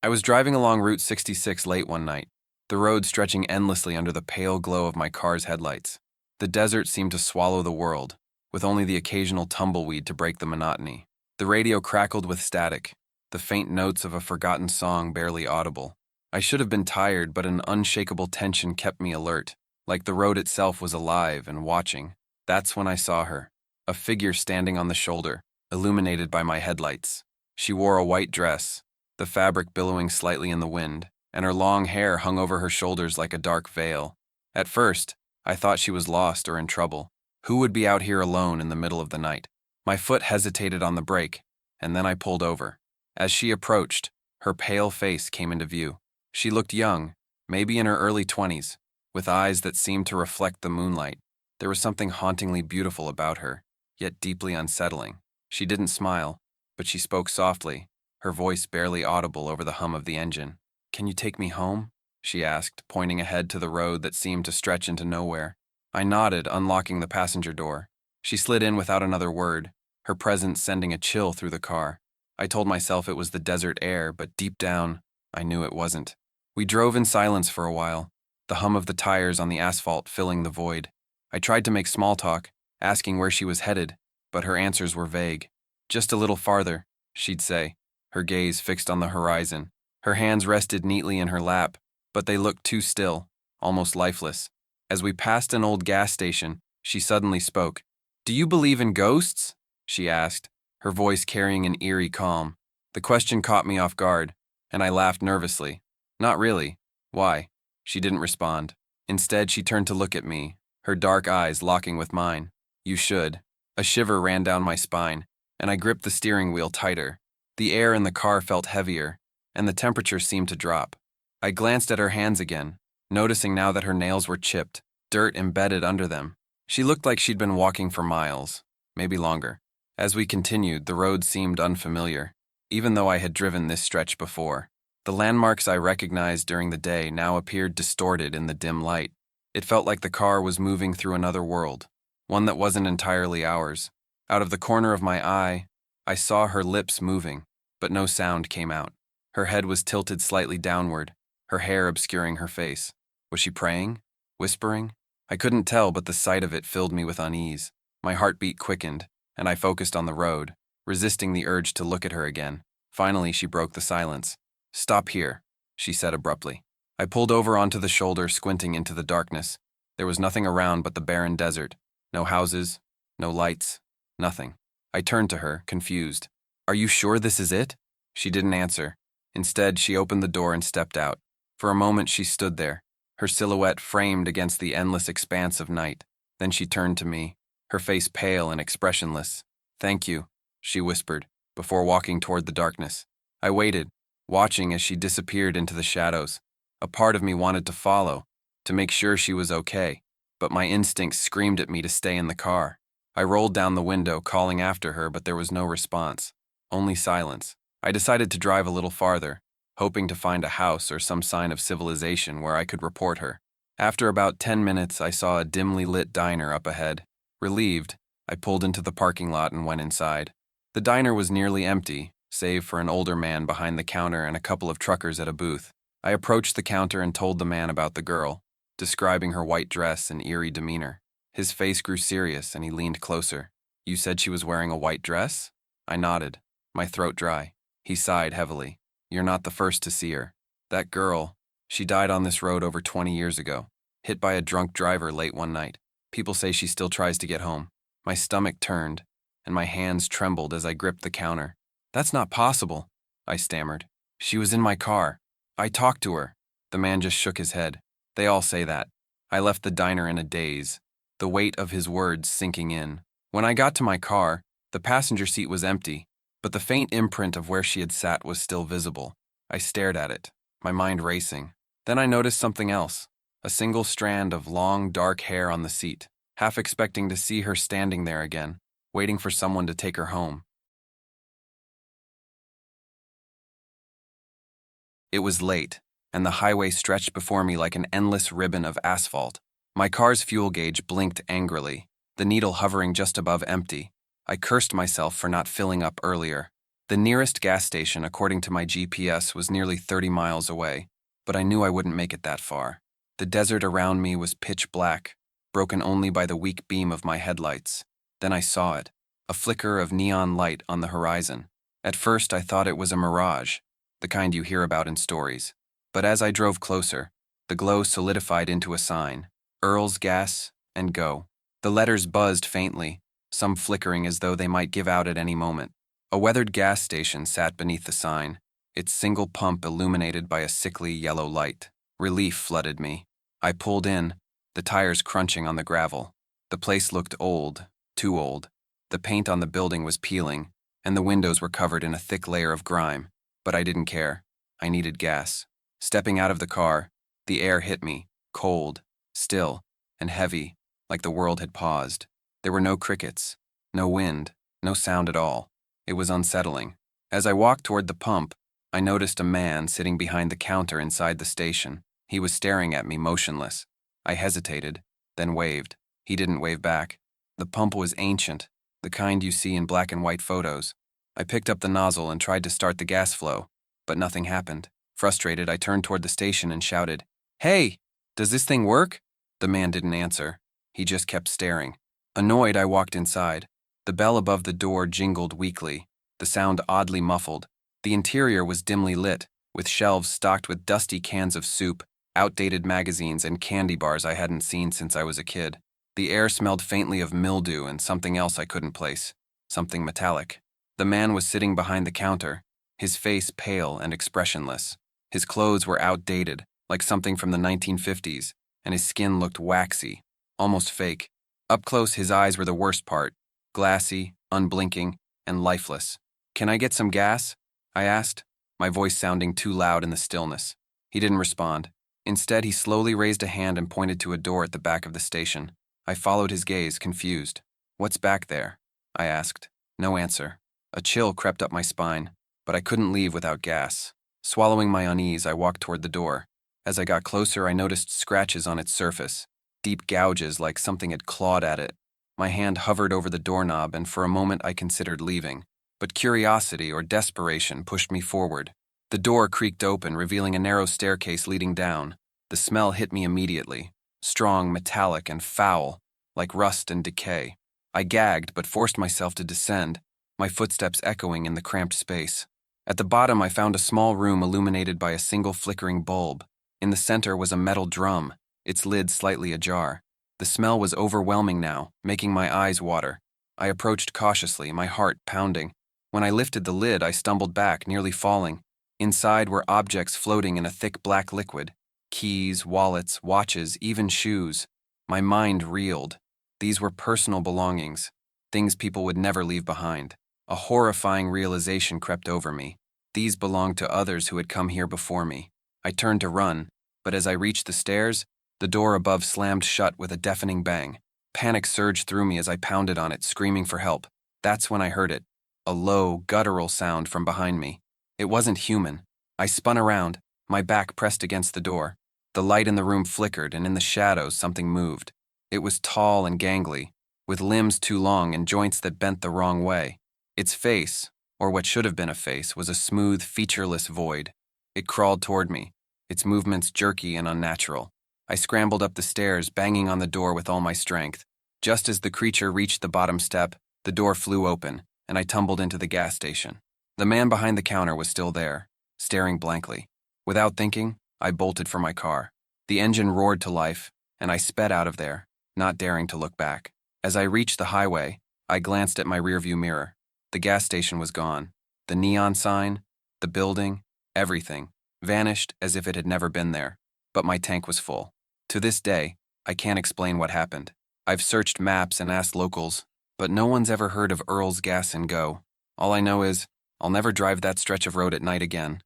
I was driving along Route 66 late one night, the road stretching endlessly under the pale glow of my car's headlights. The desert seemed to swallow the world, with only the occasional tumbleweed to break the monotony. The radio crackled with static, the faint notes of a forgotten song barely audible. I should have been tired, but an unshakable tension kept me alert, like the road itself was alive and watching. That's when I saw her, a figure standing on the shoulder, illuminated by my headlights. She wore a white dress, the fabric billowing slightly in the wind, and her long hair hung over her shoulders like a dark veil. At first, I thought she was lost or in trouble. Who would be out here alone in the middle of the night? My foot hesitated on the brake, and then I pulled over. As she approached, her pale face came into view. She looked young, maybe in her early 20s, with eyes that seemed to reflect the moonlight. There was something hauntingly beautiful about her, yet deeply unsettling. She didn't smile, but she spoke softly, her voice barely audible over the hum of the engine. "Can you take me home?" she asked, pointing ahead to the road that seemed to stretch into nowhere. I nodded, unlocking the passenger door. She slid in without another word, her presence sending a chill through the car. I told myself it was the desert air, but deep down, I knew it wasn't. We drove in silence for a while, the hum of the tires on the asphalt filling the void. I tried to make small talk, asking where she was headed, but her answers were vague. "Just a little farther," she'd say, her gaze fixed on the horizon. Her hands rested neatly in her lap, but they looked too still, almost lifeless. As we passed an old gas station, she suddenly spoke. "Do you believe in ghosts?" she asked, her voice carrying an eerie calm. The question caught me off guard, and I laughed nervously. "Not really. Why?" She didn't respond. Instead, she turned to look at me, her dark eyes locking with mine. "You should." A shiver ran down my spine, and I gripped the steering wheel tighter. The air in the car felt heavier, and the temperature seemed to drop. I glanced at her hands again, noticing now that her nails were chipped, dirt embedded under them. She looked like she'd been walking for miles, maybe longer. As we continued, the road seemed unfamiliar, even though I had driven this stretch before. The landmarks I recognized during the day now appeared distorted in the dim light. It felt like the car was moving through another world, one that wasn't entirely ours. Out of the corner of my eye, I saw her lips moving, but no sound came out. Her head was tilted slightly downward, her hair obscuring her face. Was she praying? Whispering? I couldn't tell, but the sight of it filled me with unease. My heartbeat quickened, and I focused on the road, resisting the urge to look at her again. Finally, she broke the silence. "Stop here," she said abruptly. I pulled over onto the shoulder, squinting into the darkness. There was nothing around but the barren desert. No houses, no lights, nothing. I turned to her, confused. "Are you sure this is it?" She didn't answer. Instead, she opened the door and stepped out. For a moment, she stood there, her silhouette framed against the endless expanse of night. Then she turned to me, her face pale and expressionless. "Thank you," she whispered, before walking toward the darkness. I waited, watching as she disappeared into the shadows. A part of me wanted to follow, to make sure she was okay, but my instincts screamed at me to stay in the car. I rolled down the window, calling after her, but there was no response, only silence. I decided to drive a little farther, hoping to find a house or some sign of civilization where I could report her. After about 10 minutes, I saw a dimly lit diner up ahead. Relieved, I pulled into the parking lot and went inside. The diner was nearly empty, save for an older man behind the counter and a couple of truckers at a booth. I approached the counter and told the man about the girl, describing her white dress and eerie demeanor. His face grew serious and he leaned closer. "You said she was wearing a white dress?" I nodded, my throat dry. He sighed heavily. "You're not the first to see her. That girl, she died on this road over 20 years ago, hit by a drunk driver late one night. People say she still tries to get home." My stomach turned, and my hands trembled as I gripped the counter. "That's not possible," I stammered. "She was in my car. I talked to her." The man just shook his head. "They all say that." I left the diner in a daze, the weight of his words sinking in. When I got to my car, the passenger seat was empty, but the faint imprint of where she had sat was still visible. I stared at it, my mind racing. Then I noticed something else, a single strand of long, dark hair on the seat, half expecting to see her standing there again, waiting for someone to take her home. It was late, and the highway stretched before me like an endless ribbon of asphalt. My car's fuel gauge blinked angrily, the needle hovering just above empty. I cursed myself for not filling up earlier. The nearest gas station, according to my GPS, was nearly 30 miles away, but I knew I wouldn't make it that far. The desert around me was pitch black, broken only by the weak beam of my headlights. Then I saw it, a flicker of neon light on the horizon. At first, I thought it was a mirage, the kind you hear about in stories. But as I drove closer, the glow solidified into a sign: Earl's Gas and Go. The letters buzzed faintly, some flickering as though they might give out at any moment. A weathered gas station sat beneath the sign, its single pump illuminated by a sickly yellow light. Relief flooded me. I pulled in, the tires crunching on the gravel. The place looked old, too old. The paint on the building was peeling, and the windows were covered in a thick layer of grime. But I didn't care. I needed gas. Stepping out of the car, the air hit me, cold, still, and heavy, like the world had paused. There were no crickets, no wind, no sound at all. It was unsettling. As I walked toward the pump, I noticed a man sitting behind the counter inside the station. He was staring at me, motionless. I hesitated, then waved. He didn't wave back. The pump was ancient, the kind you see in black and white photos. I picked up the nozzle and tried to start the gas flow, but nothing happened. Frustrated, I turned toward the station and shouted, "Hey, does this thing work?" The man didn't answer. He just kept staring. Annoyed, I walked inside. The bell above the door jingled weakly, the sound oddly muffled. The interior was dimly lit, with shelves stocked with dusty cans of soup, outdated magazines, and candy bars I hadn't seen since I was a kid. The air smelled faintly of mildew and something else I couldn't place, something metallic. The man was sitting behind the counter, his face pale and expressionless. His clothes were outdated, like something from the 1950s, and his skin looked waxy, almost fake. Up close, his eyes were the worst part, glassy, unblinking, and lifeless. "Can I get some gas?" I asked, my voice sounding too loud in the stillness. He didn't respond. Instead, he slowly raised a hand and pointed to a door at the back of the station. I followed his gaze, confused. "What's back there?" I asked. No answer. A chill crept up my spine, but I couldn't leave without gas. Swallowing my unease, I walked toward the door. As I got closer, I noticed scratches on its surface, deep gouges like something had clawed at it. My hand hovered over the doorknob, and for a moment I considered leaving. But curiosity or desperation pushed me forward. The door creaked open, revealing a narrow staircase leading down. The smell hit me immediately, strong, metallic, and foul, like rust and decay. I gagged but forced myself to descend, my footsteps echoing in the cramped space. At the bottom, I found a small room illuminated by a single flickering bulb. In the center was a metal drum, its lid slightly ajar. The smell was overwhelming now, making my eyes water. I approached cautiously, my heart pounding. When I lifted the lid, I stumbled back, nearly falling. Inside were objects floating in a thick black liquid. Keys, wallets, watches, even shoes. My mind reeled. These were personal belongings, things people would never leave behind. A horrifying realization crept over me. These belonged to others who had come here before me. I turned to run, but as I reached the stairs, the door above slammed shut with a deafening bang. Panic surged through me as I pounded on it, screaming for help. That's when I heard it, a low, guttural sound from behind me. It wasn't human. I spun around, my back pressed against the door. The light in the room flickered, and in the shadows something moved. It was tall and gangly, with limbs too long and joints that bent the wrong way. Its face, or what should have been a face, was a smooth, featureless void. It crawled toward me, its movements jerky and unnatural. I scrambled up the stairs, banging on the door with all my strength. Just as the creature reached the bottom step, the door flew open, and I tumbled into the gas station. The man behind the counter was still there, staring blankly. Without thinking, I bolted for my car. The engine roared to life, and I sped out of there, not daring to look back. As I reached the highway, I glanced at my rearview mirror. The gas station was gone. The neon sign, the building, everything, vanished as if it had never been there. But my tank was full. To this day, I can't explain what happened. I've searched maps and asked locals, but no one's ever heard of Earl's Gas and Go. All I know is, I'll never drive that stretch of road at night again.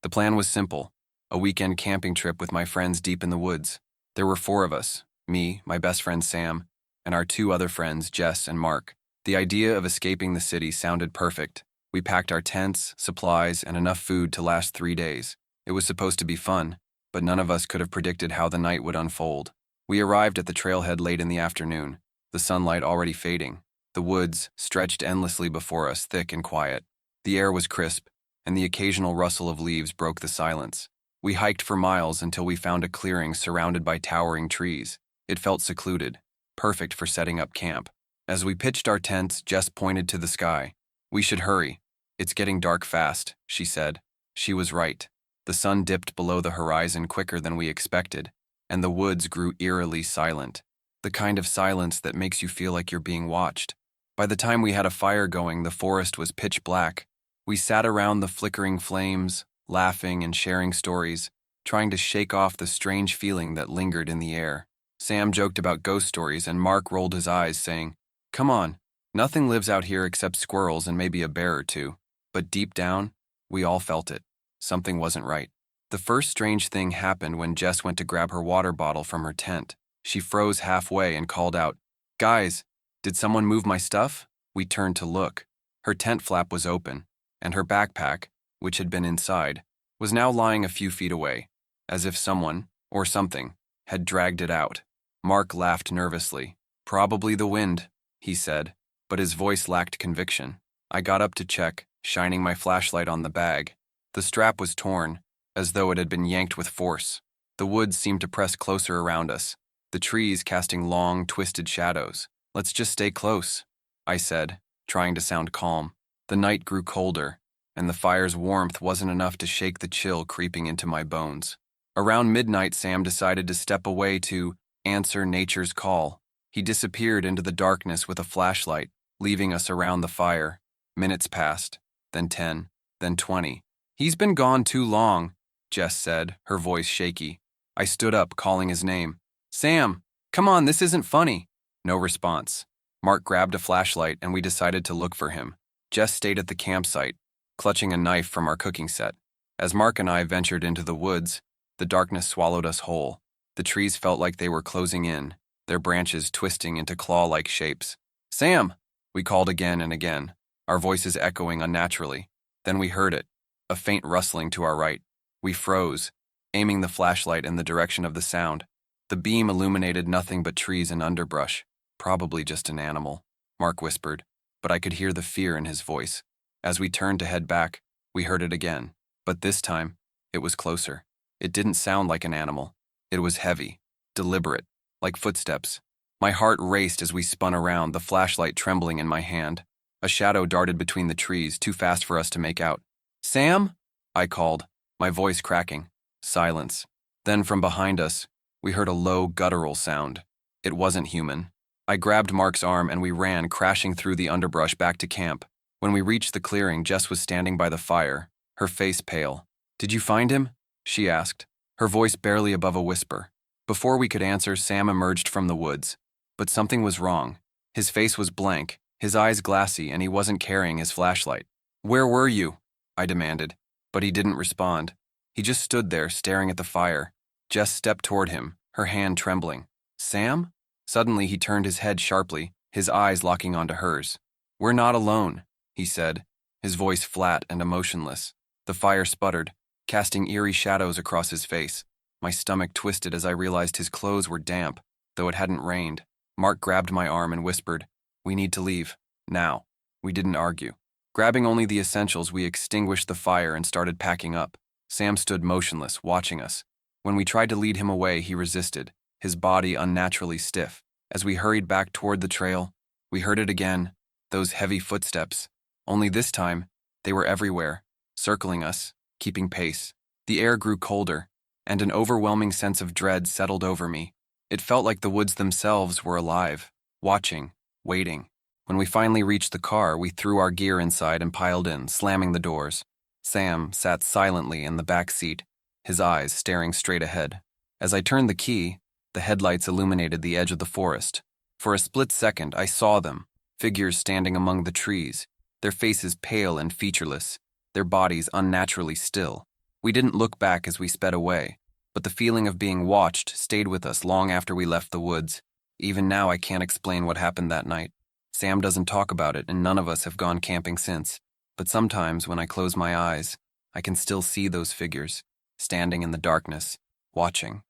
The plan was simple, a weekend camping trip with my friends deep in the woods. There were 4 of us, me, my best friend Sam, and our 2 other friends, Jess and Mark. The idea of escaping the city sounded perfect. We packed our tents, supplies, and enough food to last 3 days. It was supposed to be fun, but none of us could have predicted how the night would unfold. We arrived at the trailhead late in the afternoon. the sunlight already fading. The woods stretched endlessly before us, thick and quiet. The air was crisp, and the occasional rustle of leaves broke the silence. We hiked for miles until we found a clearing surrounded by towering trees. It felt secluded, perfect for setting up camp. As we pitched our tents, Jess pointed to the sky. "We should hurry. It's getting dark fast," she said. She was right. The sun dipped below the horizon quicker than we expected, and the woods grew eerily silent. The kind of silence that makes you feel like you're being watched. By the time we had a fire going, the forest was pitch black. We sat around the flickering flames, laughing and sharing stories, trying to shake off the strange feeling that lingered in the air. Sam joked about ghost stories, and Mark rolled his eyes, saying, "Come on, nothing lives out here except squirrels and maybe a bear or two." But deep down, we all felt it. Something wasn't right. The first strange thing happened when Jess went to grab her water bottle from her tent. She froze halfway and called out, "Guys, did someone move my stuff?" We turned to look. Her tent flap was open, and her backpack, which had been inside, was now lying a few feet away, as if someone, or something, had dragged it out. Mark laughed nervously. "Probably the wind," he said, but his voice lacked conviction. I got up to check, shining my flashlight on the bag. The strap was torn, as though it had been yanked with force. The woods seemed to press closer around us, the trees casting long, twisted shadows. "Let's just stay close," I said, trying to sound calm. The night grew colder, and the fire's warmth wasn't enough to shake the chill creeping into my bones. Around midnight, Sam decided to step away to answer nature's call. He disappeared into the darkness with a flashlight, leaving us around the fire. Minutes passed, then 10, then 20. "He's been gone too long," Jess said, her voice shaky. I stood up, calling his name. "Sam, come on, this isn't funny." No response. Mark grabbed a flashlight and we decided to look for him. Jess stayed at the campsite, clutching a knife from our cooking set. As Mark and I ventured into the woods, the darkness swallowed us whole. The trees felt like they were closing in, their branches twisting into claw-like shapes. "Sam!" we called again and again, our voices echoing unnaturally. Then we heard it, a faint rustling to our right. We froze, aiming the flashlight in the direction of the sound. The beam illuminated nothing but trees and underbrush. "Probably just an animal," Mark whispered, but I could hear the fear in his voice. As we turned to head back, we heard it again, but this time, it was closer. It didn't sound like an animal. It was heavy, deliberate, like footsteps. My heart raced as we spun around, the flashlight trembling in my hand. A shadow darted between the trees, too fast for us to make out. "Sam?" I called, my voice cracking. Silence. Then from behind us, we heard a low, guttural sound. It wasn't human. I grabbed Mark's arm and we ran, crashing through the underbrush back to camp. When we reached the clearing, Jess was standing by the fire, her face pale. "Did you find him?" she asked, her voice barely above a whisper. Before we could answer, Sam emerged from the woods. But something was wrong. His face was blank, his eyes glassy, and he wasn't carrying his flashlight. "Where were you?" I demanded, but he didn't respond. He just stood there, staring at the fire. Jess stepped toward him, her hand trembling. "Sam?" Suddenly, he turned his head sharply, his eyes locking onto hers. "We're not alone," he said, his voice flat and emotionless. The fire sputtered, casting eerie shadows across his face. My stomach twisted as I realized his clothes were damp, though it hadn't rained. Mark grabbed my arm and whispered, "We need to leave. Now." We didn't argue. Grabbing only the essentials, we extinguished the fire and started packing up. Sam stood motionless, watching us. When we tried to lead him away, he resisted, his body unnaturally stiff. As we hurried back toward the trail, we heard it again, those heavy footsteps. Only this time, they were everywhere, circling us, keeping pace. The air grew colder, and an overwhelming sense of dread settled over me. It felt like the woods themselves were alive, watching, waiting. When we finally reached the car, we threw our gear inside and piled in, slamming the doors. Sam sat silently in the back seat, his eyes staring straight ahead. As I turned the key, the headlights illuminated the edge of the forest. For a split second, I saw them, figures standing among the trees, their faces pale and featureless, their bodies unnaturally still. We didn't look back as we sped away, but the feeling of being watched stayed with us long after we left the woods. Even now, I can't explain what happened that night. Sam doesn't talk about it, and none of us have gone camping since. But sometimes, when I close my eyes, I can still see those figures, standing in the darkness, watching.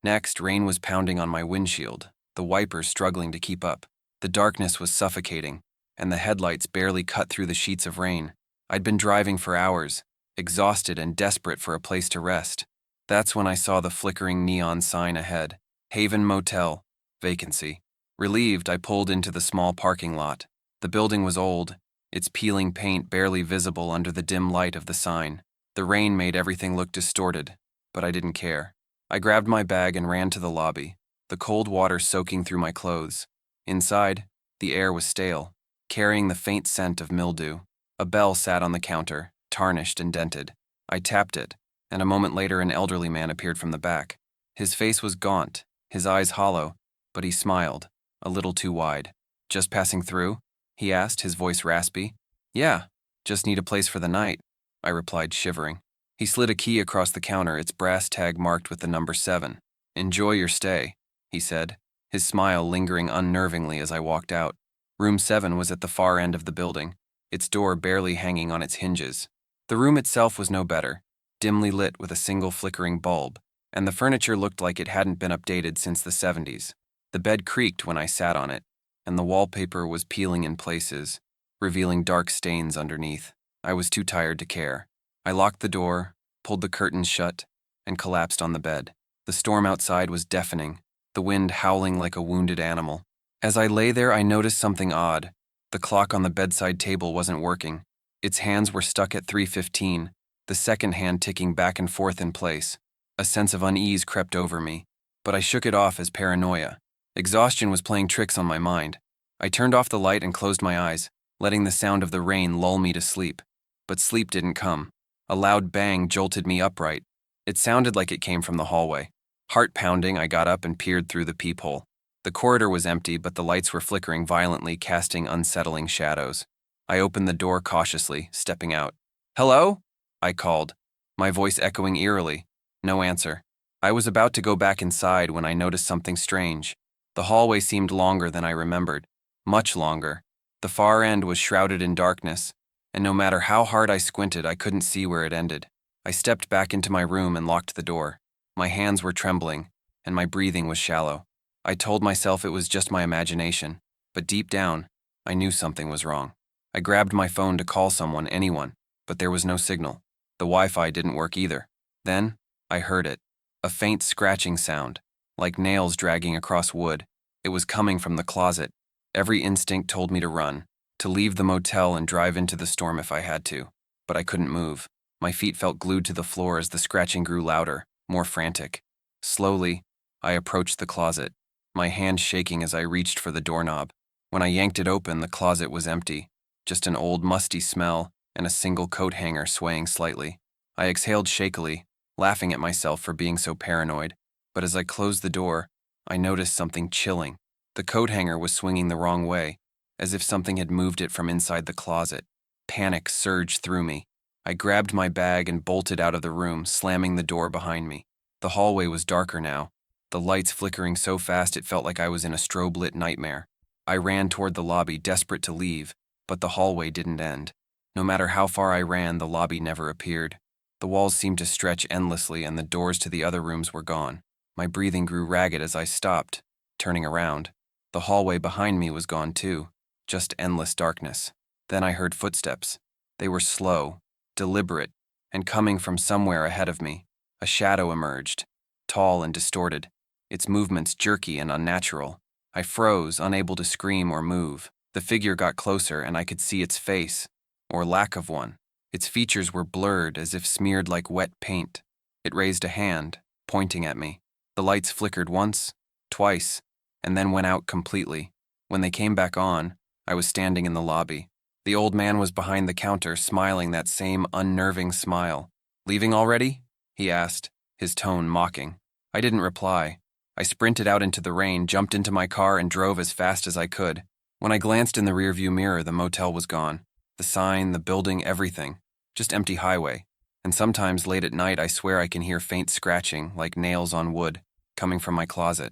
Next, rain was pounding on my windshield, the wipers struggling to keep up. The darkness was suffocating, and the headlights barely cut through the sheets of rain. I'd been driving for hours, exhausted and desperate for a place to rest. That's when I saw the flickering neon sign ahead. Haven Motel, vacancy. Relieved, I pulled into the small parking lot. The building was old, its peeling paint barely visible under the dim light of the sign. The rain made everything look distorted, but I didn't care. I grabbed my bag and ran to the lobby, the cold water soaking through my clothes. Inside, the air was stale, carrying the faint scent of mildew. A bell sat on the counter, tarnished and dented. I tapped it, and a moment later an elderly man appeared from the back. His face was gaunt, his eyes hollow, but he smiled, a little too wide. "Just passing through?" he asked, his voice raspy. "Yeah, just need a place for the night," I replied, shivering. He slid a key across the counter, its brass tag marked with the number 7. "Enjoy your stay," he said, his smile lingering unnervingly as I walked out. Room 7 was at the far end of the building, its door barely hanging on its hinges. The room itself was no better, dimly lit with a single flickering bulb, and the furniture looked like it hadn't been updated since the 70s. The bed creaked when I sat on it, and the wallpaper was peeling in places, revealing dark stains underneath. I was too tired to care. I locked the door, pulled the curtains shut, and collapsed on the bed. The storm outside was deafening, the wind howling like a wounded animal. As I lay there, I noticed something odd. The clock on the bedside table wasn't working. Its hands were stuck at 3:15, the second hand ticking back and forth in place. A sense of unease crept over me, but I shook it off as paranoia. Exhaustion was playing tricks on my mind. I turned off the light and closed my eyes, letting the sound of the rain lull me to sleep. But sleep didn't come. A loud bang jolted me upright. It sounded like it came from the hallway. Heart pounding, I got up and peered through the peephole. The corridor was empty, but the lights were flickering violently, casting unsettling shadows. I opened the door cautiously, stepping out. "Hello?" I called, my voice echoing eerily. No answer. I was about to go back inside when I noticed something strange. The hallway seemed longer than I remembered, much longer. The far end was shrouded in darkness, and no matter how hard I squinted, I couldn't see where it ended. I stepped back into my room and locked the door. My hands were trembling, and my breathing was shallow. I told myself it was just my imagination, but deep down, I knew something was wrong. I grabbed my phone to call someone, anyone, but there was no signal. The Wi-Fi didn't work either. Then, I heard it. A faint scratching sound, like nails dragging across wood. It was coming from the closet. Every instinct told me to run, to leave the motel and drive into the storm if I had to. But I couldn't move. My feet felt glued to the floor as the scratching grew louder, more frantic. Slowly, I approached the closet, my hand shaking as I reached for the doorknob. When I yanked it open, the closet was empty, just an old musty smell and a single coat hanger swaying slightly. I exhaled shakily, laughing at myself for being so paranoid. But as I closed the door, I noticed something chilling. The coat hanger was swinging the wrong way, as if something had moved it from inside the closet. Panic surged through me. I grabbed my bag and bolted out of the room, slamming the door behind me. The hallway was darker now, the lights flickering so fast it felt like I was in a strobe-lit nightmare. I ran toward the lobby, desperate to leave, but the hallway didn't end. No matter how far I ran, the lobby never appeared. The walls seemed to stretch endlessly, and the doors to the other rooms were gone. My breathing grew ragged as I stopped, turning around. The hallway behind me was gone too, just endless darkness. Then I heard footsteps. They were slow, deliberate, and coming from somewhere ahead of me. A shadow emerged, tall and distorted, its movements jerky and unnatural. I froze, unable to scream or move. The figure got closer, and I could see its face, or lack of one. Its features were blurred, as if smeared like wet paint. It raised a hand, pointing at me. The lights flickered once, twice, and then went out completely. When they came back on, I was standing in the lobby. The old man was behind the counter, smiling that same unnerving smile. "Leaving already?" he asked, his tone mocking. I didn't reply. I sprinted out into the rain, jumped into my car, and drove as fast as I could. When I glanced in the rearview mirror, the motel was gone. The sign, the building, everything. Just empty highway. And sometimes late at night, I swear I can hear faint scratching, like nails on wood, coming from my closet.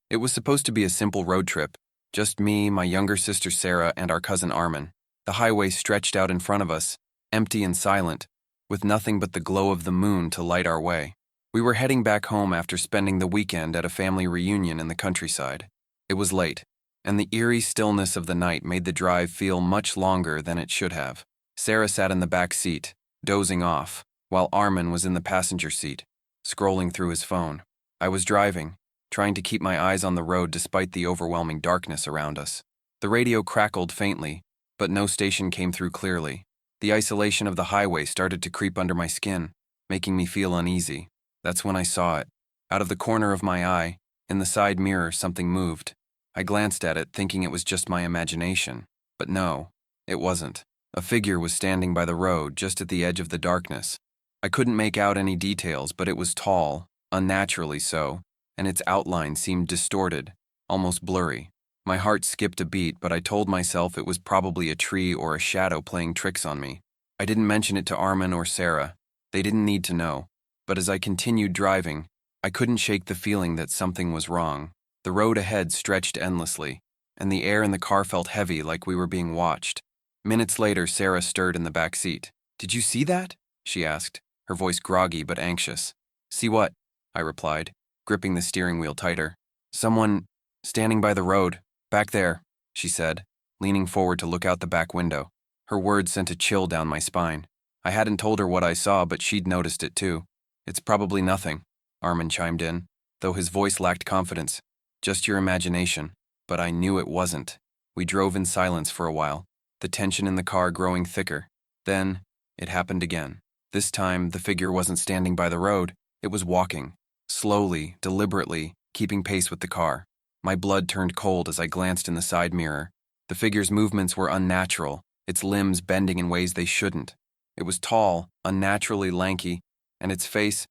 It was supposed to be a simple road trip. Just me, my younger sister Sarah, and our cousin Armin. The highway stretched out in front of us, empty and silent, with nothing but the glow of the moon to light our way. We were heading back home after spending the weekend at a family reunion in the countryside. It was late, and the eerie stillness of the night made the drive feel much longer than it should have. Sarah sat in the back seat, dozing off, while Armin was in the passenger seat, scrolling through his phone. I was driving, trying to keep my eyes on the road despite the overwhelming darkness around us. The radio crackled faintly, but no station came through clearly. The isolation of the highway started to creep under my skin, making me feel uneasy. That's when I saw it. Out of the corner of my eye, in the side mirror, something moved. I glanced at it, thinking it was just my imagination. But no, it wasn't. A figure was standing by the road, just at the edge of the darkness. I couldn't make out any details, but it was tall, unnaturally so, and its outline seemed distorted, almost blurry. My heart skipped a beat, but I told myself it was probably a tree or a shadow playing tricks on me. I didn't mention it to Armin or Sarah. They didn't need to know. But as I continued driving, I couldn't shake the feeling that something was wrong. The road ahead stretched endlessly, and the air in the car felt heavy, like we were being watched. Minutes later, Sarah stirred in the back seat. "Did you see that?" she asked, her voice groggy but anxious. "See what?" I replied, gripping the steering wheel tighter. "Someone standing by the road, back there," she said, leaning forward to look out the back window. Her words sent a chill down my spine. I hadn't told her what I saw, but she'd noticed it too. "It's probably nothing," Armin chimed in, though his voice lacked confidence. "Just your imagination." But I knew it wasn't. We drove in silence for a while, the tension in the car growing thicker. Then, it happened again. This time, the figure wasn't standing by the road. It was walking, slowly, deliberately, keeping pace with the car. My blood turned cold as I glanced in the side mirror. The figure's movements were unnatural, its limbs bending in ways they shouldn't. It was tall, unnaturally lanky, and its face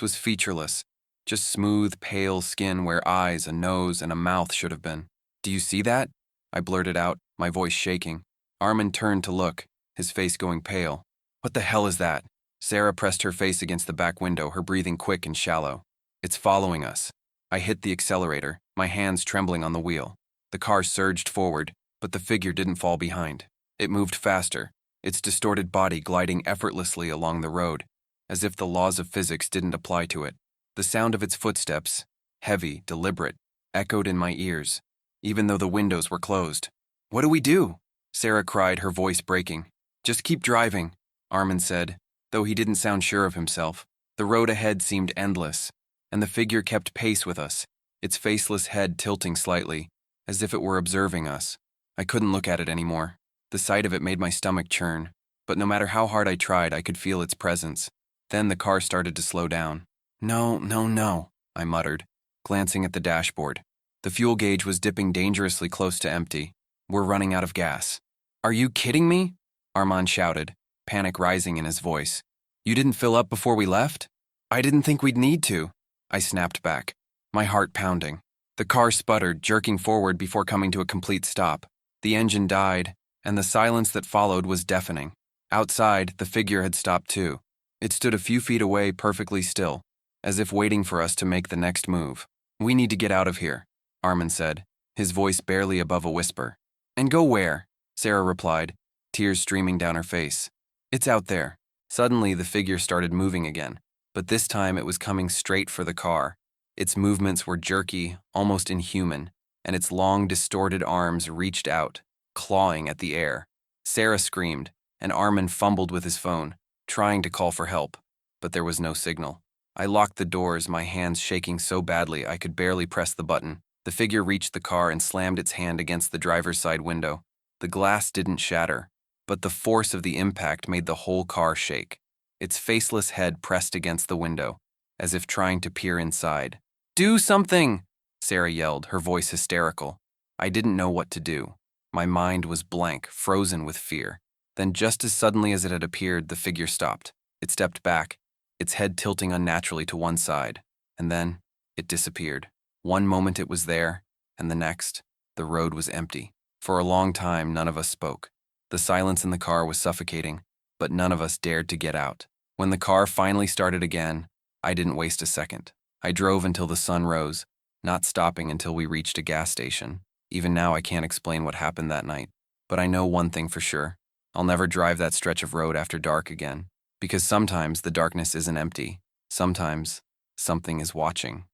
was featureless, just smooth, pale skin where eyes, a nose, and a mouth should have been. "Do you see that?" I blurted out, my voice shaking. Armin turned to look, his face going pale. "What the hell is that?" Sarah pressed her face against the back window, her breathing quick and shallow. "It's following us." I hit the accelerator, my hands trembling on the wheel. The car surged forward, but the figure didn't fall behind. It moved faster, its distorted body gliding effortlessly along the road, as if the laws of physics didn't apply to it. The sound of its footsteps, heavy, deliberate, echoed in my ears, even though the windows were closed. "What do we do?" Sarah cried, her voice breaking. "Just keep driving," Armin said, though he didn't sound sure of himself. The road ahead seemed endless, and the figure kept pace with us, its faceless head tilting slightly, as if it were observing us. I couldn't look at it anymore. The sight of it made my stomach churn, but no matter how hard I tried, I could feel its presence. Then the car started to slow down. No, I muttered, glancing at the dashboard. The fuel gauge was dipping dangerously close to empty. "We're running out of gas." "Are you kidding me?" Armand shouted, panic rising in his voice. "You didn't fill up before we left?" "I didn't think we'd need to," I snapped back, my heart pounding. The car sputtered, jerking forward before coming to a complete stop. The engine died, and the silence that followed was deafening. Outside, the figure had stopped too. It stood a few feet away, perfectly still, as if waiting for us to make the next move. "We need to get out of here," Armin said, his voice barely above a whisper. "And go where?" Sarah replied, tears streaming down her face. "It's out there." Suddenly, the figure started moving again, but this time it was coming straight for the car. Its movements were jerky, almost inhuman, and its long, distorted arms reached out, clawing at the air. Sarah screamed, and Armin fumbled with his phone, trying to call for help, but there was no signal. I locked the doors, my hands shaking so badly I could barely press the button. The figure reached the car and slammed its hand against the driver's side window. The glass didn't shatter, but the force of the impact made the whole car shake. Its faceless head pressed against the window, as if trying to peer inside. "Do something!" Sarah yelled, her voice hysterical. I didn't know what to do. My mind was blank, frozen with fear. Then just as suddenly as it had appeared, the figure stopped. It stepped back, its head tilting unnaturally to one side, and then it disappeared. One moment it was there, and the next, the road was empty. For a long time, none of us spoke. The silence in the car was suffocating, but none of us dared to get out. When the car finally started again, I didn't waste a second. I drove until the sun rose, not stopping until we reached a gas station. Even now, I can't explain what happened that night, but I know one thing for sure. I'll never drive that stretch of road after dark again. Because sometimes the darkness isn't empty. Sometimes something is watching.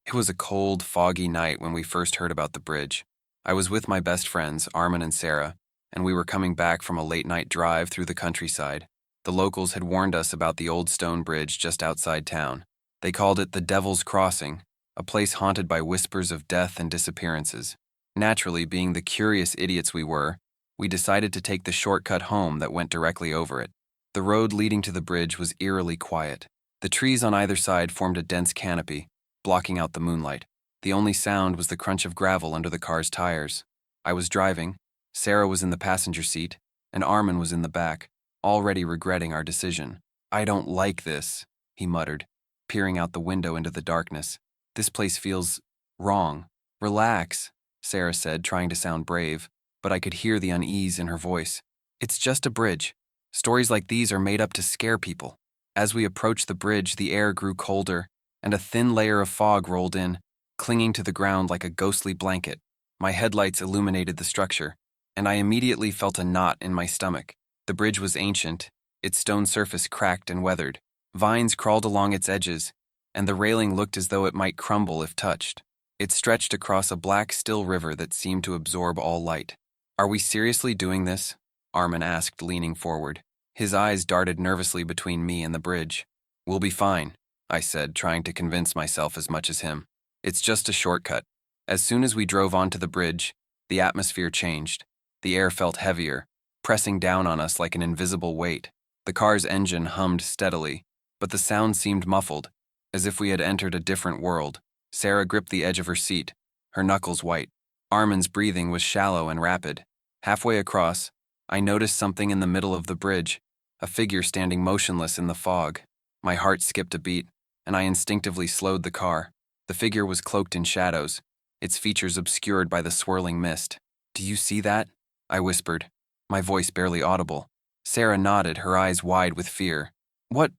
It was a cold, foggy night when we first heard about the bridge. I was with my best friends, Armin and Sarah, and we were coming back from a late-night drive through the countryside. The locals had warned us about the old stone bridge just outside town. They called it the Devil's Crossing, a place haunted by whispers of death and disappearances. Naturally, being the curious idiots we were, we decided to take the shortcut home that went directly over it. The road leading to the bridge was eerily quiet. The trees on either side formed a dense canopy, blocking out the moonlight. The only sound was the crunch of gravel under the car's tires. I was driving, Sarah was in the passenger seat, and Armin was in the back, already regretting our decision. "I don't like this," he muttered, peering out the window into the darkness. "This place feels wrong." "Relax," Sarah said, trying to sound brave, but I could hear the unease in her voice. "It's just a bridge. Stories like these are made up to scare people." As we approached the bridge, the air grew colder, and a thin layer of fog rolled in, clinging to the ground like a ghostly blanket. My headlights illuminated the structure, and I immediately felt a knot in my stomach. The bridge was ancient, its stone surface cracked and weathered. Vines crawled along its edges, and the railing looked as though it might crumble if touched. It stretched across a black, still river that seemed to absorb all light. "Are we seriously doing this?" Armin asked, leaning forward. His eyes darted nervously between me and the bridge. "We'll be fine," I said, trying to convince myself as much as him. "It's just a shortcut." As soon as we drove onto the bridge, the atmosphere changed. The air felt heavier, pressing down on us like an invisible weight. The car's engine hummed steadily, but the sound seemed muffled, as if we had entered a different world. Sarah gripped the edge of her seat, her knuckles white. Armin's breathing was shallow and rapid. Halfway across, I noticed something in the middle of the bridge, a figure standing motionless in the fog. My heart skipped a beat, and I instinctively slowed the car. The figure was cloaked in shadows, its features obscured by the swirling mist. "Do you see that?" I whispered, my voice barely audible. Sarah nodded, her eyes wide with fear. What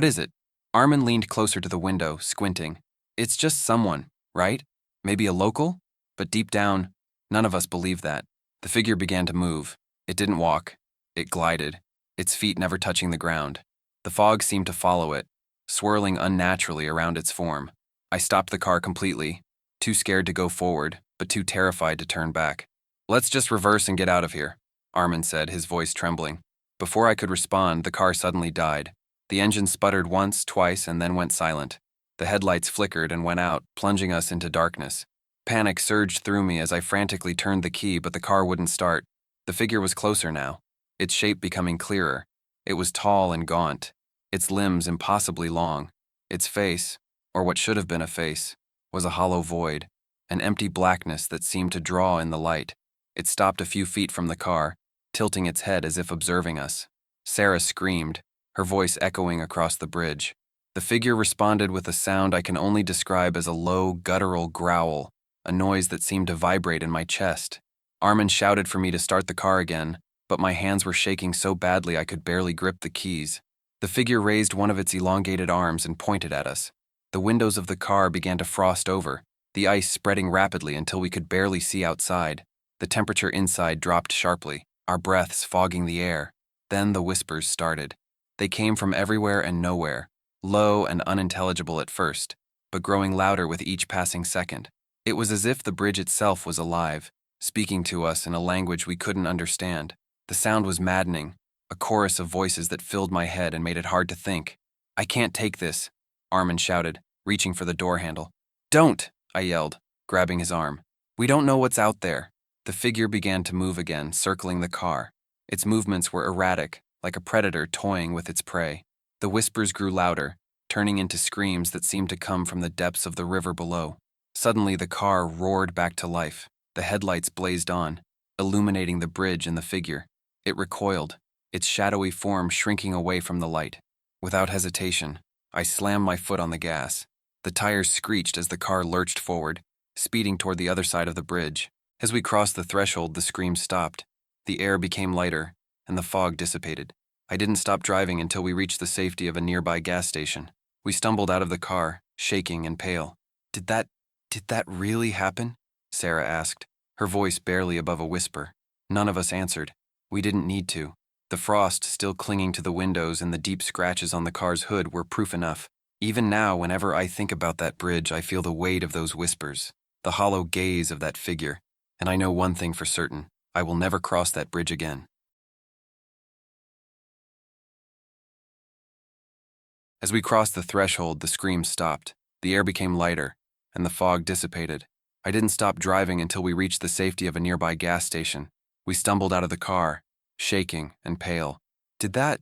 is it?" Armin leaned closer to the window, squinting. "It's just someone, right? Maybe a local?" But deep down, none of us believed that. The figure began to move. It didn't walk. It glided, its feet never touching the ground. The fog seemed to follow it, swirling unnaturally around its form. I stopped the car completely, too scared to go forward, but too terrified to turn back. "Let's just reverse and get out of here," Armin said, his voice trembling. Before I could respond, the car suddenly died. The engine sputtered once, twice, and then went silent. The headlights flickered and went out, plunging us into darkness. Panic surged through me as I frantically turned the key, but the car wouldn't start. The figure was closer now, its shape becoming clearer. It was tall and gaunt, its limbs impossibly long. Its face, or what should have been a face, was a hollow void, an empty blackness that seemed to draw in the light. It stopped a few feet from the car, tilting its head as if observing us. Sarah screamed, her voice echoing across the bridge. The figure responded with a sound I can only describe as a low, guttural growl, a noise that seemed to vibrate in my chest. Armin shouted for me to start the car again, but my hands were shaking so badly I could barely grip the keys. The figure raised one of its elongated arms and pointed at us. The windows of the car began to frost over, the ice spreading rapidly until we could barely see outside. The temperature inside dropped sharply, our breaths fogging the air. Then the whispers started. They came from everywhere and nowhere, low and unintelligible at first, but growing louder with each passing second. It was as if the bridge itself was alive, speaking to us in a language we couldn't understand. The sound was maddening, a chorus of voices that filled my head and made it hard to think. "I can't take this," Armin shouted, reaching for the door handle. "Don't!" I yelled, grabbing his arm. "We don't know what's out there." The figure began to move again, circling the car. Its movements were erratic, like a predator toying with its prey. The whispers grew louder, turning into screams that seemed to come from the depths of the river below. Suddenly, the car roared back to life. The headlights blazed on, illuminating the bridge and the figure. It recoiled, its shadowy form shrinking away from the light. Without hesitation, I slammed my foot on the gas. The tires screeched as the car lurched forward, speeding toward the other side of the bridge. As we crossed the threshold, the screams stopped. The air became lighter, and the fog dissipated. I didn't stop driving until we reached the safety of a nearby gas station. We stumbled out of the car, shaking and pale. Did that really happen?" Sarah asked, her voice barely above a whisper. None of us answered. We didn't need to. The frost still clinging to the windows and the deep scratches on the car's hood were proof enough. Even now, whenever I think about that bridge, I feel the weight of those whispers, the hollow gaze of that figure, and I know one thing for certain: I will never cross that bridge again. As we crossed the threshold, the screams stopped, the air became lighter, and the fog dissipated. I didn't stop driving until we reached the safety of a nearby gas station. We stumbled out of the car, shaking and pale. Did that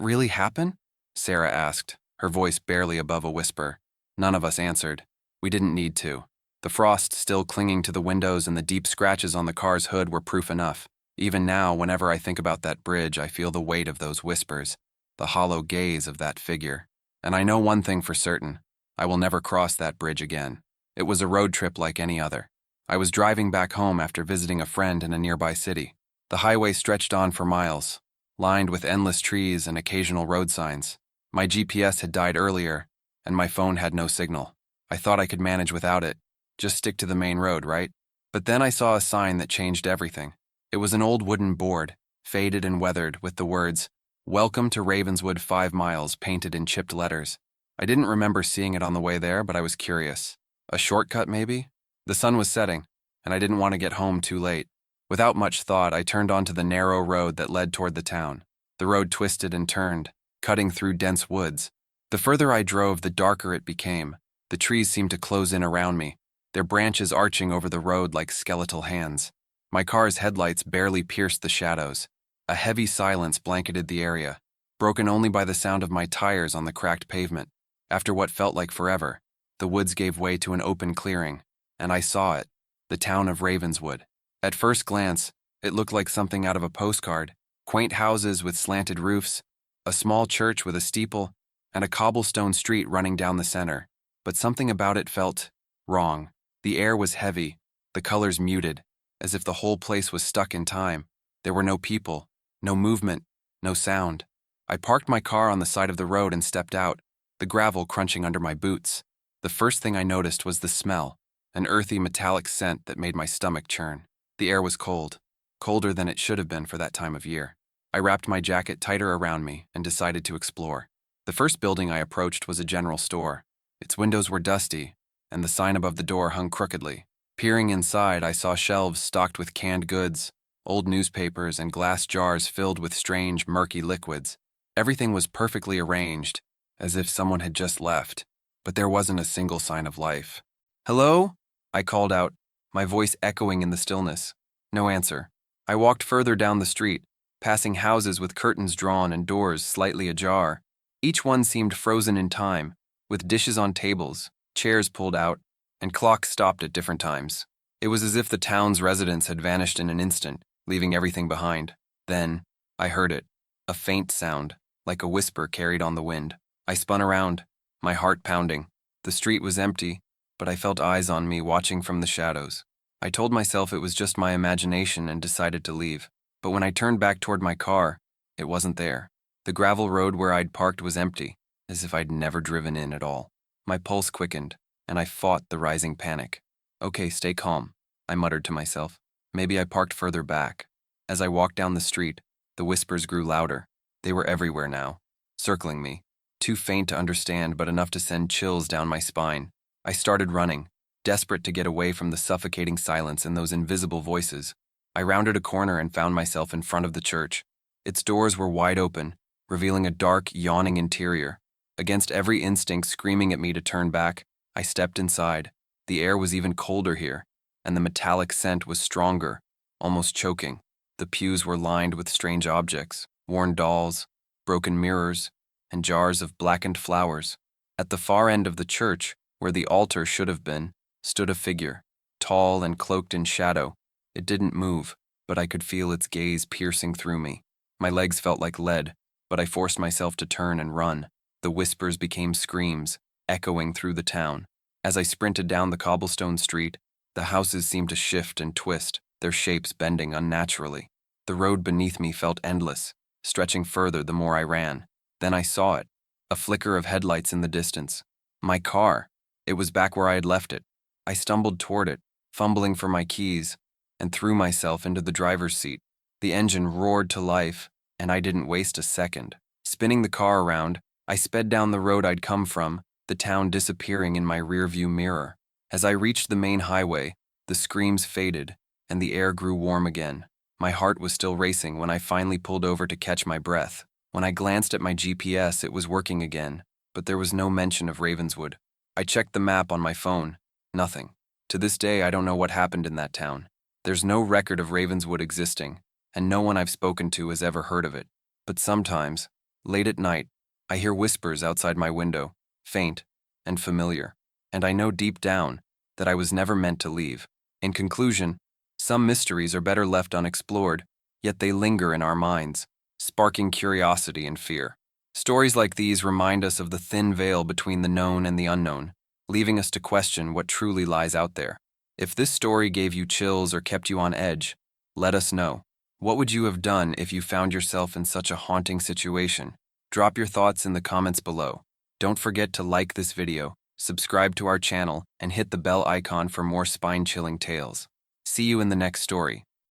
really happen? Sarah asked, her voice barely above a whisper. None of us answered. We didn't need to. The frost still clinging to the windows and the deep scratches on the car's hood were proof enough. Even now, whenever I think about that bridge, I feel the weight of those whispers, the hollow gaze of that figure. And I know one thing for certain: I will never cross that bridge again. It was a road trip like any other. I was driving back home after visiting a friend in a nearby city. The highway stretched on for miles, lined with endless trees and occasional road signs. My GPS had died earlier, and my phone had no signal. I thought I could manage without it. Just stick to the main road, right? But then I saw a sign that changed everything. It was an old wooden board, faded and weathered, with the words, "Welcome to Ravenswood 5 miles," painted in chipped letters. I didn't remember seeing it on the way there, but I was curious. A shortcut, maybe? The sun was setting, and I didn't want to get home too late. Without much thought, I turned onto the narrow road that led toward the town. The road twisted and turned, cutting through dense woods. The further I drove, the darker it became. The trees seemed to close in around me, their branches arching over the road like skeletal hands. My car's headlights barely pierced the shadows. A heavy silence blanketed the area, broken only by the sound of my tires on the cracked pavement. After what felt like forever, the woods gave way to an open clearing, and I saw it, the town of Ravenswood. At first glance, it looked like something out of a postcard: quaint houses with slanted roofs, a small church with a steeple, and a cobblestone street running down the center. But something about it felt wrong. The air was heavy, the colors muted, as if the whole place was stuck in time. There were no people, no movement, no sound. I parked my car on the side of the road and stepped out, the gravel crunching under my boots. The first thing I noticed was the smell, an earthy metallic scent that made my stomach churn. The air was cold, colder than it should have been for that time of year. I wrapped my jacket tighter around me and decided to explore. The first building I approached was a general store. Its windows were dusty, and the sign above the door hung crookedly. Peering inside, I saw shelves stocked with canned goods, old newspapers, and glass jars filled with strange, murky liquids. Everything was perfectly arranged, as if someone had just left, but there wasn't a single sign of life. "Hello?" I called out, my voice echoing in the stillness. No answer. I walked further down the street, passing houses with curtains drawn and doors slightly ajar. Each one seemed frozen in time, with dishes on tables, chairs pulled out, and clocks stopped at different times. It was as if the town's residents had vanished in an instant, leaving everything behind. Then, I heard it, a faint sound, like a whisper carried on the wind. I spun around, my heart pounding. The street was empty, but I felt eyes on me watching from the shadows. I told myself it was just my imagination and decided to leave. But when I turned back toward my car, it wasn't there. The gravel road where I'd parked was empty, as if I'd never driven in at all. My pulse quickened, and I fought the rising panic. "Okay, stay calm," I muttered to myself. Maybe I parked further back. As I walked down the street, the whispers grew louder. They were everywhere now, circling me, too faint to understand but enough to send chills down my spine. I started running, desperate to get away from the suffocating silence and those invisible voices. I rounded a corner and found myself in front of the church. Its doors were wide open, revealing a dark, yawning interior. Against every instinct screaming at me to turn back, I stepped inside. The air was even colder here, and the metallic scent was stronger, almost choking. The pews were lined with strange objects: worn dolls, broken mirrors, and jars of blackened flowers. At the far end of the church, where the altar should have been, stood a figure, tall and cloaked in shadow. It didn't move, but I could feel its gaze piercing through me. My legs felt like lead, but I forced myself to turn and run. The whispers became screams, echoing through the town. As I sprinted down the cobblestone street, the houses seemed to shift and twist, their shapes bending unnaturally. The road beneath me felt endless, stretching further the more I ran. Then I saw it, a flicker of headlights in the distance. My car. It was back where I had left it. I stumbled toward it, fumbling for my keys, and threw myself into the driver's seat. The engine roared to life, and I didn't waste a second. Spinning the car around, I sped down the road I'd come from, the town disappearing in my rearview mirror. As I reached the main highway, the screams faded, and the air grew warm again. My heart was still racing when I finally pulled over to catch my breath. When I glanced at my GPS, it was working again, but there was no mention of Ravenswood. I checked the map on my phone. Nothing. To this day, I don't know what happened in that town. There's no record of Ravenswood existing, and no one I've spoken to has ever heard of it. But sometimes, late at night, I hear whispers outside my window, faint and familiar, and I know deep down that I was never meant to leave. In conclusion, some mysteries are better left unexplored, yet they linger in our minds, sparking curiosity and fear. Stories like these remind us of the thin veil between the known and the unknown, leaving us to question what truly lies out there. If this story gave you chills or kept you on edge, let us know. What would you have done if you found yourself in such a haunting situation? Drop your thoughts in the comments below. Don't forget to like this video, subscribe to our channel, and hit the bell icon for more spine-chilling tales. See you in the next story.